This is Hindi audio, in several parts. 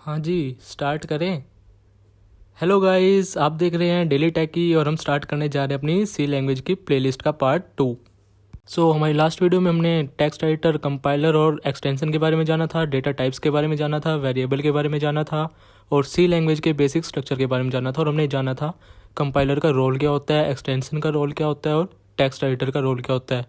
हाँ जी, स्टार्ट करें। हेलो गाइस, आप देख रहे हैं डेली टेकी और हम स्टार्ट करने जा रहे हैं अपनी सी लैंग्वेज की प्लेलिस्ट का पार्ट 2। हमारी लास्ट वीडियो में हमने टेक्स्ट एडिटर, कंपाइलर और एक्सटेंशन के बारे में जाना था, डेटा टाइप्स के बारे में जाना था, वेरिएबल के बारे में जाना था और सी लैंग्वेज के बेसिक स्ट्रक्चर के बारे में जाना था। और हमने जाना था कंपाइलर का रोल क्या होता है, एक्सटेंशन का रोल क्या होता है और टेक्स्ट एडिटर का रोल क्या होता है।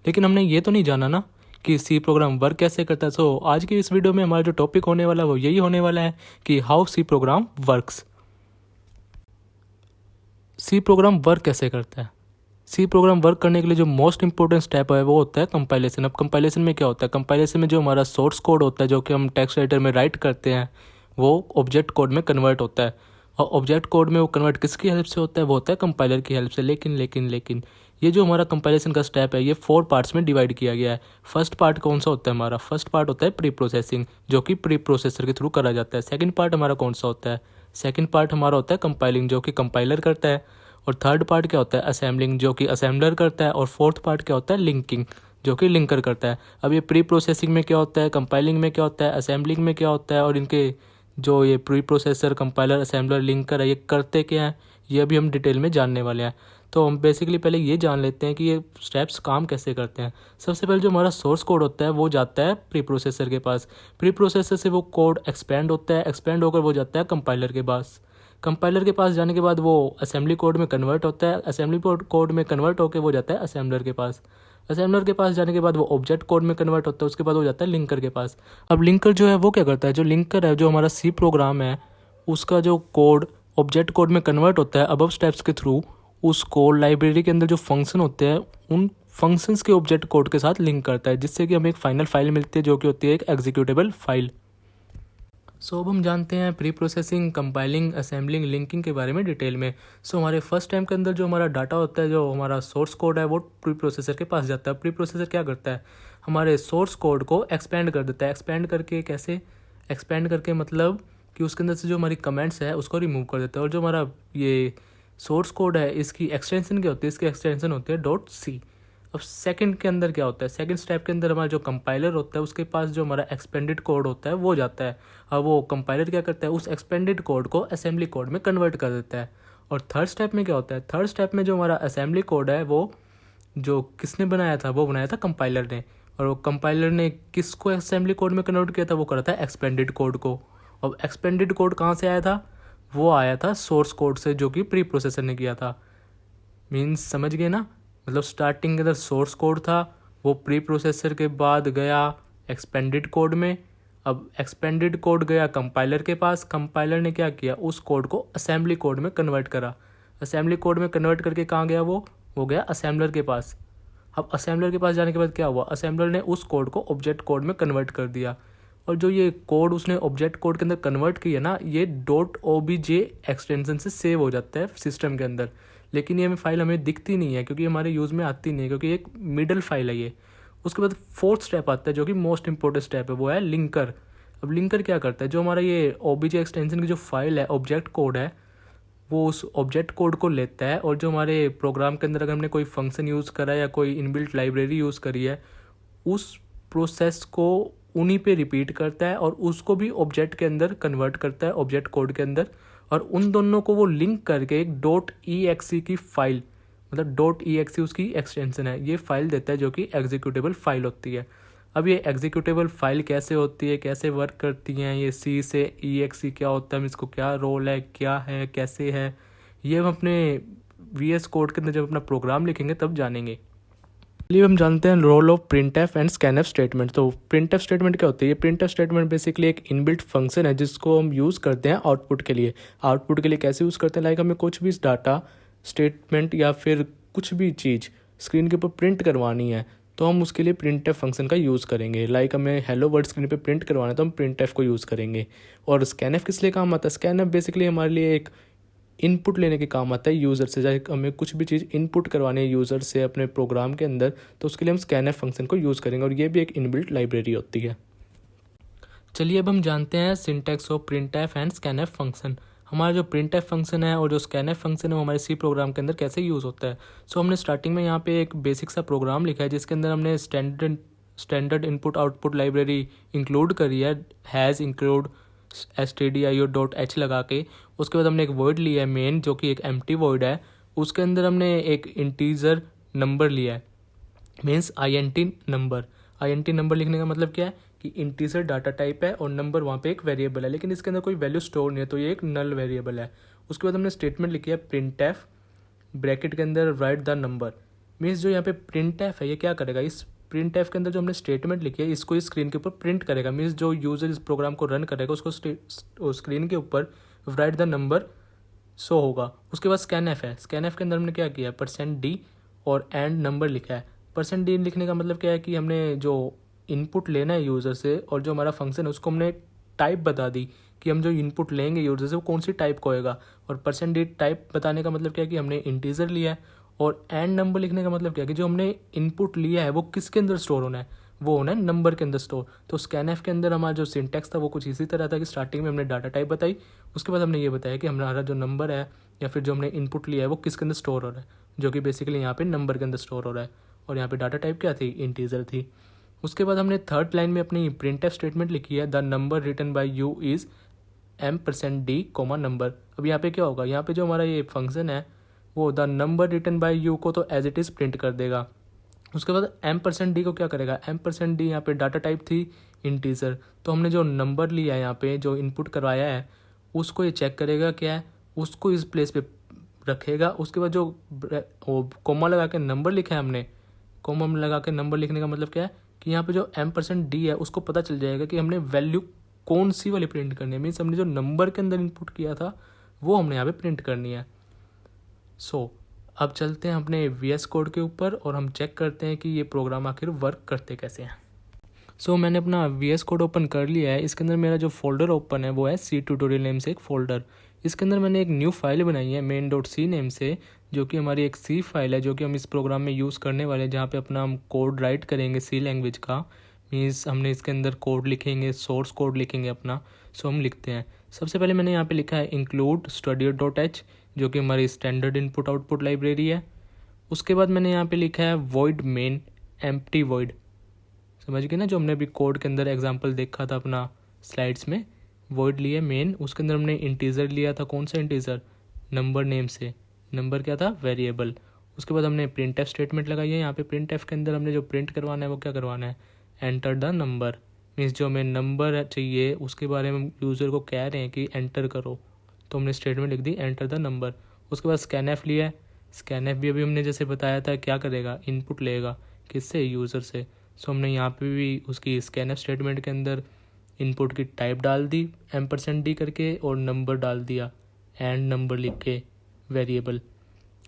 लेकिन हमने ये तो नहीं जाना ना कि सी प्रोग्राम वर्क कैसे करता है। आज की इस वीडियो में हमारा जो टॉपिक होने वाला है वो यही होने वाला है कि how C program works. C program work कैसे करता है। सी प्रोग्राम वर्क करने के लिए जो मोस्ट इंपॉर्टेंट स्टेप है वो होता है कंपाइलेशन। अब कंपाइलेशन में क्या होता है, कंपाइलेशन में जो हमारा सोर्स कोड होता है जो कि हम टेक्स्ट एडिटर में राइट करते हैं वो ऑब्जेक्ट कोड में कन्वर्ट होता है। और ऑब्जेक्ट कोड में वो कन्वर्ट किसकी हेल्प से होता है, वो होता है कंपाइलर की हेल्प से। लेकिन ये जो हमारा कंपाइलेशन का स्टेप है ये 4 पार्ट्स में डिवाइड किया गया है। फर्स्ट पार्ट कौन सा होता है हमारा, फर्स्ट पार्ट होता है प्री प्रोसेसिंग जो कि प्री प्रोसेसर के थ्रू करा जाता है। सेकंड पार्ट हमारा कौन सा होता है, सेकंड पार्ट हमारा होता है कंपाइलिंग जो कि कंपाइलर करता है। और थर्ड पार्ट क्या होता है, असेंबलिंग जो कि असेंबलर करता है। और फोर्थ पार्ट क्या होता है, लिंकिंग जो कि लिंकर करता है। अब ये प्री प्रोसेसिंग में क्या होता है, कंपाइलिंग में क्या होता है, असेंबलिंग में क्या होता है और इनके जो ये pre processor, compiler, assembler, linker है ये करते क्या हैं, ये भी हम डिटेल में जानने वाले हैं। तो हम बेसिकली पहले ये जान लेते हैं कि ये स्टेप्स काम कैसे करते हैं। सबसे पहले जो हमारा सोर्स कोड होता है वो जाता है प्री प्रोसेसर के पास। प्री प्रोसेसर से वो कोड एक्सपेंड होता है, एक्सपेंड होकर वो जाता है कंपाइलर के पास। कंपाइलर के पास जाने के बाद वो असेंबली कोड में कन्वर्ट होता है, असेंबली कोड में कन्वर्ट होकर वो जाता है असेंबलर के पास। असेंबलर के पास जाने के बाद वो ऑब्जेक्ट कोड में कन्वर्ट होता है, उसके बाद वो जाता है लिंकर के पास। अब लिंकर जो है वो क्या करता है, जो लिंकर है जो हमारा सी प्रोग्राम है उसका जो कोड ऑब्जेक्ट कोड में कन्वर्ट होता है अबव स्टेप्स के थ्रू, उस कोड लाइब्रेरी के अंदर जो फंक्शन होते हैं उन फंक्शंस के ऑब्जेक्ट कोड के साथ लिंक करता है, जिससे कि हमें एक फाइनल फाइल मिलती है जो कि होती है एक एग्जीक्यूटेबल फाइल। अब हम जानते हैं pre processing, compiling, assembling, linking के बारे में डिटेल में। हमारे फर्स्ट टाइम के अंदर जो हमारा डाटा होता है, जो हमारा सोर्स कोड है वो प्री प्रोसेसर के पास जाता है। प्री प्रोसेसर क्या करता है, हमारे सोर्स कोड को एक्सपेंड कर देता है। एक्सपेंड करके कैसे, एक्सपेंड करके मतलब कि उसके अंदर से जो हमारी कमेंट्स है उसको रिमूव कर देता है। और जो हमारा ये सोर्स कोड है इसकी एक्सटेंशन क्या होती है, इसकी एक्सटेंशन होती है डॉट सी। अब सेकंड के अंदर क्या होता है, सेकंड स्टेप के अंदर हमारा जो कंपाइलर होता है उसके पास जो हमारा एक्सपेंडेड कोड होता है वो जाता है। अब वो कंपाइलर क्या करता है, उस एक्सपेंडेड कोड को असेंबली कोड में कन्वर्ट कर देता है। और थर्ड स्टेप में क्या होता है, थर्ड स्टेप में जो हमारा असेंबली कोड है वो जो किसने बनाया था, वो बनाया था कंपाइलर ने। और वो कंपाइलर ने किसको असेंबली कोड में कन्वर्ट किया था, वो करा था एक्सपेंडेड कोड को। और एक्सपेंडेड कोड कहाँ से आया था, वो आया था सोर्स कोड से जो कि प्री प्रोसेसर ने किया था। मीन्स समझ गए ना, मतलब स्टार्टिंग के अंदर सोर्स कोड था, वो प्री प्रोसेसर के बाद गया एक्सपेंडेड कोड में। अब एक्सपेंडेड कोड गया कंपाइलर के पास, कंपाइलर ने क्या किया, उस कोड को असेंबली कोड में कन्वर्ट करा। असेंबली कोड में कन्वर्ट करके कहाँ गया, वो गया असेंबलर के पास। अब असेंबलर के पास जाने के बाद क्या हुआ, असेंबलर ने उस कोड को ऑब्जेक्ट कोड में कन्वर्ट कर दिया। और जो ये कोड उसने ऑब्जेक्ट कोड के अंदर कन्वर्ट किया ना, ये डॉट OBJ एक्सटेंशन से सेव हो जाता है सिस्टम के अंदर। लेकिन ये फाइल हमें दिखती नहीं है क्योंकि हमारे यूज़ में आती नहीं है, क्योंकि एक मिडल फाइल है ये। उसके बाद फोर्थ स्टेप आता है जो कि मोस्ट इंपॉर्टेंट स्टेप है, वो है लिंकर। अब लिंकर क्या करता है, जो हमारा ये OBJ एक्सटेंशन की जो फाइल है, ऑब्जेक्ट कोड है, वो उस ऑब्जेक्ट कोड को लेता है और जो हमारे प्रोग्राम के अंदर अगर हमने कोई फंक्शन यूज़ करा है या कोई इनबिल्ट लाइब्रेरी यूज़ करी है, उस प्रोसेस को उन्हीं पे रिपीट करता है और उसको भी ऑब्जेक्ट के अंदर कन्वर्ट करता है, ऑब्जेक्ट कोड के अंदर। और उन दोनों को वो लिंक करके एक .exe की फाइल, मतलब .exe उसकी एक्सटेंशन है, ये फाइल देता है जो कि एग्जीक्यूटेबल फाइल होती है। अब ये एग्जीक्यूटेबल फाइल कैसे होती है, कैसे वर्क करती हैं, ये सी से exe क्या होता है, इसको क्या रोल है, क्या है, कैसे है, ये हम अपने VS कोड के अंदर जब अपना प्रोग्राम लिखेंगे तब जानेंगे। चलिए हम जानते हैं role of printf and scanf statement. तो प्रिंटफ स्टेटमेंट क्या होती है, ये प्रिंटफ स्टेटमेंट बेसिकली एक इनबिल्ट फंक्शन है जिसको हम यूज़ करते हैं आउटपुट के लिए। आउटपुट के लिए कैसे यूज़ करते हैं, लाइक हमें कुछ भी डाटा, स्टेटमेंट या फिर कुछ भी चीज़ स्क्रीन के ऊपर प्रिंट करवानी है तो हम उसके लिए प्रिंटफ फंक्शन का यूज़ करेंगे। लाइक हमें हेलो वर्ड स्क्रीन पे प्रिंट करवाना है तो हम प्रिंटफ को यूज़ करेंगे। और स्कैनफ किस लिए काम आता है, स्कैनफ बेसिकली हमारे लिए एक इनपुट लेने के काम आता है यूज़र से। चाहे हमें कुछ भी चीज़ इनपुट करवानी है यूज़र से अपने प्रोग्राम के अंदर, तो उसके लिए हम स्कैनफ फंक्शन को यूज़ करेंगे और ये भी एक इनबिल्ट लाइब्रेरी होती है। चलिए अब हम जानते हैं syntax of printf and scanf function. हमारा जो प्रिंटफ फंक्शन है और जो स्कैनफ फंक्शन है वो हमारे सी प्रोग्राम के अंदर कैसे यूज़ होता है। हमने स्टार्टिंग में यहाँ पे एक बेसिक सा प्रोग्राम लिखा है जिसके अंदर हमने standard input output library include करी है, हैज़ इंक्लूड stdio.h लगा के उसके बाद हमने एक वर्ड लिया है मेन, जो कि एक एम्प्टी वर्ड है। उसके अंदर हमने एक इंटीजर नंबर लिया है, means INT number. INT number लिखने का मतलब क्या है कि इंटीजर डाटा टाइप है और नंबर वहाँ पे एक वेरिएबल है, लेकिन इसके अंदर कोई वैल्यू स्टोर नहीं है, तो ये एक नल वेरिएबल है। उसके बाद हमने स्टेटमेंट लिखी है printf ब्रैकेट के अंदर राइट द नंबर। मीन्स जो यहाँ पे printf है ये क्या करेगा, इस printf के अंदर जो हमने स्टेटमेंट लिखी है इसको इस स्क्रीन के ऊपर प्रिंट करेगा। मीन्स जो यूज़र इस प्रोग्राम को रन करेगा उसको स्क्रीन के ऊपर राइट द नंबर शो होगा। उसके बाद scanf है, scanf के अंदर हमने क्या किया है %d और एंड नंबर लिखा है। %d लिखने का मतलब क्या है कि हमने जो इनपुट लेना है यूज़र से और जो हमारा फंक्शन है उसको हमने टाइप बता दी कि हम जो इनपुट लेंगे यूज़र से वो कौन सी टाइप का होएगा। और %d टाइप बताने का मतलब क्या है कि हमने इंटीजर लिया है। और एंड नंबर लिखने का मतलब क्या है कि जो हमने इनपुट लिया है वो किसके अंदर स्टोर होना है, वो होना है नंबर के अंदर स्टोर। तो scanf के अंदर हमारा जो सिंटैक्स था वो कुछ इसी तरह था कि स्टार्टिंग में हमने डाटा टाइप बताई, उसके बाद हमने ये बताया कि हमारा जो नंबर है या फिर जो हमने इनपुट लिया है वो किसके अंदर स्टोर हो रहा है, जो कि बेसिकली यहाँ पे नंबर के अंदर स्टोर हो रहा है। और यहाँ पे डाटा टाइप क्या थी, इंटीजर थी। उसके बाद हमने थर्ड लाइन में अपनी printf स्टेटमेंट लिखी है, the number written by you is %d, number. अब यहाँ पे क्या होगा, यहाँ पे जो हमारा ये फंक्शन है वो the number written by you को तो एज इट इज़ प्रिंट कर देगा। उसके बाद %d को क्या करेगा, %d यहाँ पे डाटा टाइप थी इंटीजर, तो हमने जो नंबर लिया है यहाँ पे जो इनपुट करवाया है उसको ये चेक करेगा क्या है, उसको इस प्लेस पे रखेगा। उसके बाद जो कोमा लगा के नंबर लिखा है हमने, कोमा लगा के नंबर लिखने का मतलब क्या है कि यहाँ पे जो %d है उसको पता चल जाएगा कि हमने वैल्यू कौन सी वाली प्रिंट करनी है। मीन्स हमने जो नंबर के अंदर इनपुट किया था वो हमने यहाँ पे प्रिंट करनी है। अब चलते हैं अपने VS कोड के ऊपर और हम चेक करते हैं कि ये प्रोग्राम आखिर वर्क करते कैसे हैं। मैंने अपना VS कोड ओपन कर लिया है। इसके अंदर मेरा जो फोल्डर ओपन है वो है C ट्यूटोरियल नेम से एक फ़ोल्डर। इसके अंदर मैंने एक न्यू फाइल बनाई है main.c नेम से, जो कि हमारी एक C फाइल है जो कि हम इस प्रोग्राम में यूज़ करने वाले हैं, जहाँ पे अपना हम कोड राइट करेंगे C लैंग्वेज का। मीन्स हमने इसके अंदर कोड लिखेंगे, सोर्स कोड लिखेंगे अपना। हम लिखते हैं, सबसे पहले मैंने यहाँ पे लिखा है include studio.h, जो कि हमारी स्टैंडर्ड इनपुट आउटपुट लाइब्रेरी है। उसके बाद मैंने यहाँ पे लिखा है void main empty void, समझ गए ना, जो हमने अभी कोड के अंदर एग्जांपल देखा था अपना स्लाइड्स में। void लिया मेन, उसके अंदर हमने इंटीजर लिया था, कौन सा इंटीजर, नंबर नेम से। नंबर क्या था, वेरिएबल। उसके बाद हमने printf स्टेटमेंट लगाई है। यहाँ पे printf के अंदर हमने जो प्रिंट करवाना है वो क्या करवाना है, एंटर द नंबर। मीन्स जो हमें नंबर चाहिए उसके बारे में यूज़र को कह रहे हैं कि एंटर करो, तो हमने स्टेटमेंट लिख दी एंटर द नंबर। उसके बाद scanf लिया है। scanf भी अभी हमने जैसे बताया था क्या करेगा, इनपुट लेगा किससे, यूज़र से। हमने यहाँ पे भी उसकी scanf स्टेटमेंट के अंदर इनपुट की टाइप डाल दी %d करके और नंबर डाल दिया एंड नंबर लिख के वेरिएबल।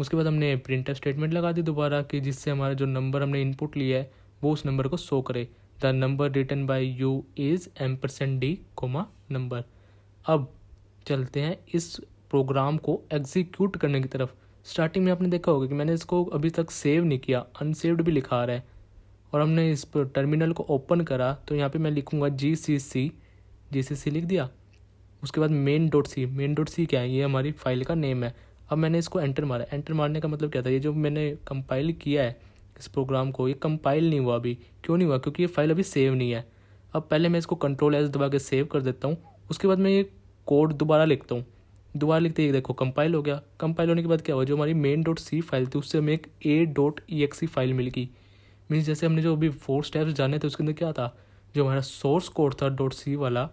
उसके बाद हमने printf स्टेटमेंट लगा दी दोबारा कि जिससे हमारा जो नंबर हमने इनपुट लिया है वो उस नंबर को शो करे, the number written by you is %d, number. अब चलते हैं इस प्रोग्राम को एग्जीक्यूट करने की तरफ। स्टार्टिंग में आपने देखा होगा कि मैंने इसको अभी तक सेव नहीं किया, अनसेव्ड भी लिखा रहा है। और हमने इस टर्मिनल को ओपन करा तो यहाँ पे मैं लिखूँगा GCC लिख दिया। उसके बाद main.c क्या है, ये हमारी फाइल का नेम है। अब मैंने इसको एंटर मारा। एंटर मारने का मतलब क्या था, ये जो मैंने कंपाइल किया है इस प्रोग्राम को, ये कंपाइल नहीं हुआ अभी। क्यों नहीं हुआ, क्योंकि ये फाइल अभी सेव नहीं है। अब पहले मैं इसको Ctrl+S दबा के सेव कर देता हूँ। उसके बाद मैं ये कोड दोबारा लिखता हूँ। दोबारा लिखते ही देखो कंपाइल हो गया। कंपाइल होने के बाद क्या हुआ, जो हमारी main.c फाइल थी उससे हमें एक a.exe फाइल मिल गई। मीन्स जैसे हमने जो अभी 4 स्टेप्स जाने थे उसके अंदर क्या था, जो हमारा सोर्स कोड था .c वाला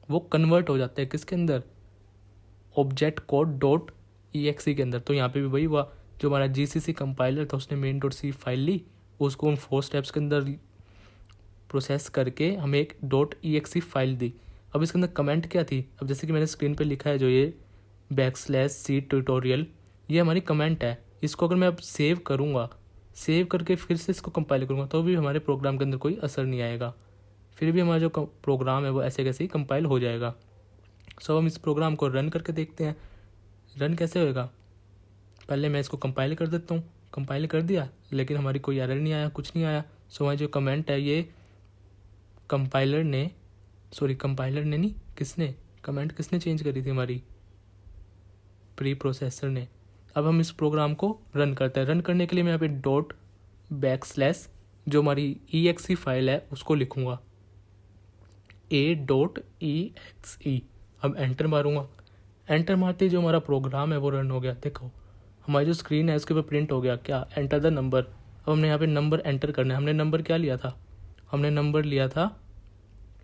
वो कन्वर्ट हो जाता है किसके अंदर, ऑब्जेक्ट कोड .exe के अंदर। तो यहाँ पे भी वही हुआ, जो हमारा GCC कंपाइलर था उसने main.c फाइल ली, उसको हम 4 स्टेप्स के अंदर प्रोसेस करके हमें एक .exe फाइल दी। अब इसके अंदर कमेंट क्या थी, अब जैसे कि मैंने स्क्रीन पे लिखा है जो ये /c ट्यूटोरियल, ये हमारी कमेंट है। इसको अगर मैं अब सेव करूँगा, सेव करके फिर से इसको कंपाइल करूँगा तो भी हमारे प्रोग्राम के अंदर कोई असर नहीं आएगा, फिर भी हमारा जो प्रोग्राम है वो ऐसे कैसे ही कंपाइल हो जाएगा। हम इस प्रोग्राम को रन करके देखते हैं, रन कैसे होएगा। पहले मैं इसको कंपाइल कर देता हूँ। कंपाइल कर दिया लेकिन हमारी कोई एरर नहीं आया, कुछ नहीं आया। हमारी जो कमेंट है ये कंपाइलर ने नहीं, कमेंट किसने चेंज करी थी, हमारी प्री प्रोसेसर ने। अब हम इस प्रोग्राम को रन करते हैं। रन करने के लिए मैं यहाँ पे / जो हमारी exe फाइल है उसको लिखूँगा। a.exe। अब एंटर मारूंगा, एंटर मारते ही जो हमारा प्रोग्राम है वो रन हो गया। देखो हमारी जो स्क्रीन है उसके ऊपर प्रिंट हो गया क्या, एंटर द नंबर। अब हमने यहाँ पे नंबर एंटर करना है। हमने नंबर क्या लिया था, हमने नंबर लिया था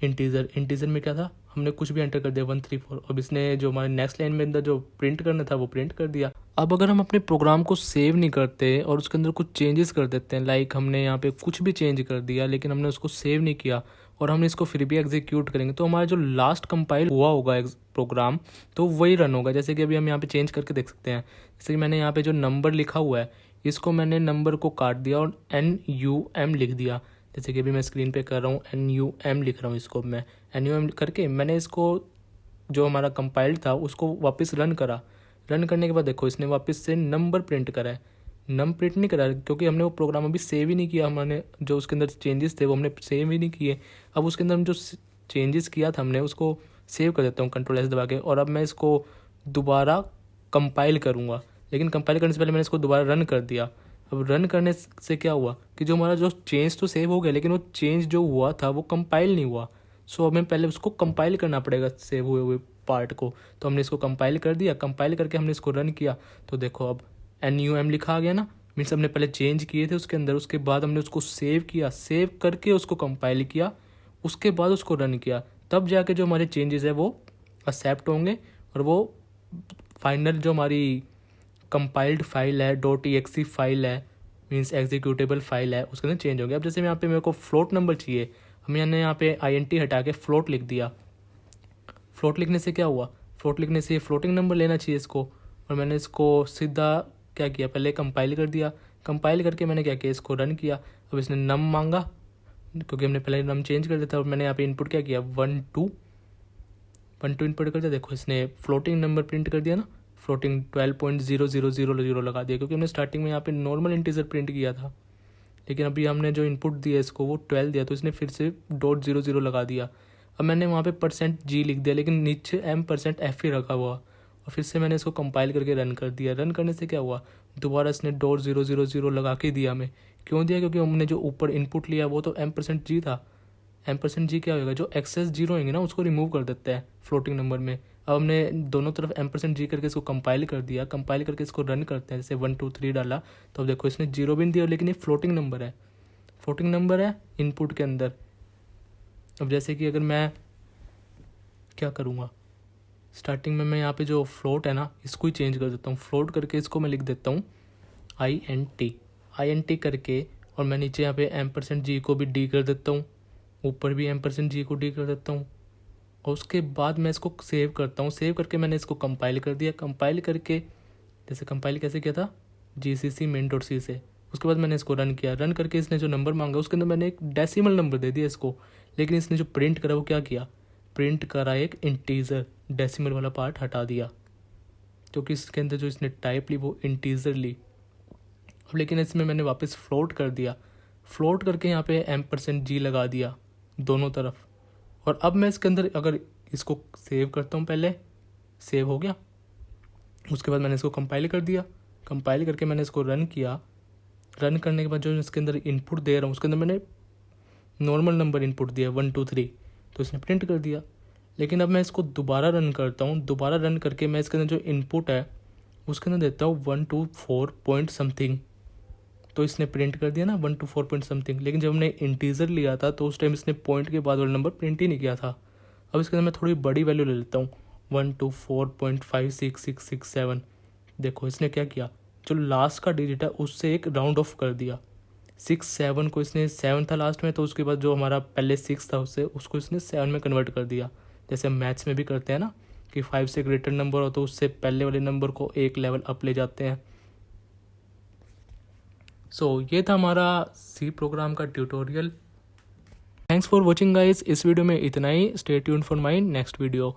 इंटीजर। इंटीजर में क्या था, हमने कुछ भी एंटर कर दिया 134। अब इसने जो हमारे नेक्स्ट लाइन में अंदर जो प्रिंट करना था वो प्रिंट कर दिया। अब अगर हम अपने प्रोग्राम को सेव नहीं करते और उसके अंदर कुछ चेंजेस कर देते हैं, लाइक हमने यहाँ पे कुछ भी चेंज कर दिया लेकिन हमने उसको सेव नहीं किया और हमने इसको फिर भी एग्जीक्यूट करेंगे, तो हमारा जो लास्ट कंपाइल हुआ होगा प्रोग्राम तो वही रन होगा। जैसे कि अभी हम यहाँ पे चेंज करके देख सकते हैं। जैसे कि मैंने यहाँ पे जो नंबर लिखा हुआ है इसको मैंने नंबर को काट दिया और NUM लिख दिया। जैसे कि अभी मैं स्क्रीन पे कर रहा हूँ NUM लिख रहा हूँ, इसको मैं NUM करके मैंने इसको जो हमारा कंपाइल्ड था उसको वापस रन करा। रन करने के बाद देखो इसने वापस से नंबर प्रिंट करा है। नंबर प्रिंट नहीं करा क्योंकि हमने वो प्रोग्राम अभी सेव ही नहीं किया। हमने जो उसके अंदर चेंजेस थे वो हमने सेव ही नहीं किए। अब उसके अंदर हम जो चेंजेस किया था हमने उसको सेव कर देता हूँ Ctrl+S दबा के, और अब मैं इसको दोबारा कंपाइल करूँगा। लेकिन कंपाइल करने से पहले मैंने इसको दोबारा रन कर दिया। अब रन करने से क्या हुआ कि जो हमारा जो चेंज तो सेव हो गया लेकिन वो चेंज जो हुआ था वो कंपाइल नहीं हुआ। सो हमें पहले उसको कंपाइल करना पड़ेगा सेव हुए पार्ट को। तो हमने इसको कंपाइल कर दिया, कंपाइल करके हमने इसको रन किया तो देखो अब NUM लिखा आ गया ना। मीन्स हमने पहले चेंज किए थे उसके अंदर, उसके बाद हमने उसको सेव किया, सेव करके उसको कंपाइल किया, उसके बाद उसको रन किया, तब जाके जो हमारे चेंजेस है वो एक्सेप्ट होंगे और वो फाइनल जो हमारी कंपाइल्ड फाइल है .exe फाइल है, मीन्स एग्जीक्यूटेबल फाइल है, उसके अंदर चेंज हो गया। अब जैसे यहाँ पे मेरे को फ्लोट नंबर चाहिए, हमने यहाँ पे INT हटा के फ्लोट लिख दिया। फ्लोट लिखने से क्या हुआ, फ्लोट लिखने से फ्लोटिंग नंबर लेना चाहिए इसको, और मैंने इसको सीधा क्या किया, पहले कंपाइल कर दिया। कंपाइल करके मैंने क्या किया, इसको रन किया। अब इसने नम मांगा क्योंकि हमने पहले नम चेंज कर दिया था, और मैंने यहाँ पे इनपुट क्या किया 1 2 इनपुट कर दिया। देखो इसने फ्लोटिंग नंबर प्रिंट कर दिया ना, फ्लोटिंग 12.0000 लगा दिया क्योंकि हमने स्टार्टिंग में यहाँ पे नॉर्मल इंटीजर प्रिंट किया था, लेकिन अभी हमने जो इनपुट दिया इसको वो 12 दिया तो इसने फिर से .00 लगा दिया। अब मैंने वहाँ पे %G लिख दिया लेकिन नीचे M%F ही रखा हुआ, और फिर से मैंने इसको कंपाइल करके रन कर दिया। रन करने से क्या हुआ, दोबारा इसने .000 लगा के दिया हमें। क्यों दिया, क्योंकि हमने जो ऊपर इनपुट लिया वो तो M%G था। M%G क्या होगा, जो एक्सेस जीरो होंगे ना उसको रिमूव कर देता है फ्लोटिंग नंबर में। अब हमने दोनों तरफ M%G करके इसको कंपाइल कर दिया, कंपाइल करके इसको रन करते हैं। जैसे 1 2 3 डाला तो अब देखो इसने जीरो भी नहीं दिया, लेकिन ये फ्लोटिंग नंबर है, फ्लोटिंग नंबर है इनपुट के अंदर। अब जैसे कि अगर मैं क्या करूँगा, स्टार्टिंग में मैं यहाँ पे जो फ्लोट है ना इसको ही चेंज कर देता हूँ। फ्लोट करके इसको मैं लिख देता हूँ INT करके, और मैं नीचे यहाँ पे M%G को भी D कर देता हूँ, ऊपर भी M%G को D कर देता हूँ, और उसके बाद मैं इसको सेव करता हूँ। सेव करके मैंने इसको कंपाइल कर दिया। कंपाइल करके जैसे कंपाइल कैसे किया था, GCC main.c से। उसके बाद मैंने इसको रन किया। रन करके इसने जो नंबर मांगा उसके अंदर मैंने एक डेसिमल नंबर दे दिया इसको, लेकिन इसने जो प्रिंट करा वो क्या किया, प्रिंट करा एक इंटीजर, डेसिमल वाला पार्ट हटा दिया क्योंकि इसके अंदर जो इसने टाइप ली वो इंटीजर ली। अब लेकिन इसमें मैंने वापस फ्लोट कर दिया, फ्लोट करके यहाँ पे M%G लगा दिया दोनों तरफ। और अब मैं इसके अंदर अगर इसको सेव करता हूँ, पहले सेव हो गया, उसके बाद मैंने इसको कंपाइल कर दिया। कंपाइल करके मैंने इसको रन किया। रन करने के बाद जो इसके अंदर इनपुट दे रहा हूँ उसके अंदर मैंने नॉर्मल नंबर इनपुट दिया 1 2 3, तो इसने प्रिंट कर दिया। लेकिन अब मैं इसको दोबारा रन करता हूँ। दोबारा रन करके मैं इसके अंदर जो इनपुट है उसके अंदर देता हूँ 1 2 4 पॉइंट समथिंग, तो इसने प्रिंट कर दिया ना 1 2 4 पॉइंट समथिंग। लेकिन जब हमने इंटीजर लिया था तो उस टाइम इसने पॉइंट के बाद वाला नंबर प्रिंट ही नहीं किया था। अब इसके अंदर मैं थोड़ी बड़ी वैल्यू ले लेता हूँ 1 2 4.56667। देखो इसने क्या किया, जो लास्ट का डिजिट है उससे एक राउंड ऑफ कर दिया। 6 7 को इसने 7 था लास्ट में, तो उसके बाद जो हमारा पहले 6 था उससे उसको इसने 7 में कन्वर्ट कर दिया। जैसे हम मैथ्स में भी करते हैं ना कि 5 से ग्रेटर नंबर हो तो उससे पहले वाले नंबर को एक लेवल अप ले जाते हैं। सो ये था हमारा सी प्रोग्राम का tutorial. Thanks for watching guys. इस वीडियो में इतना ही। Stay tuned for my next video.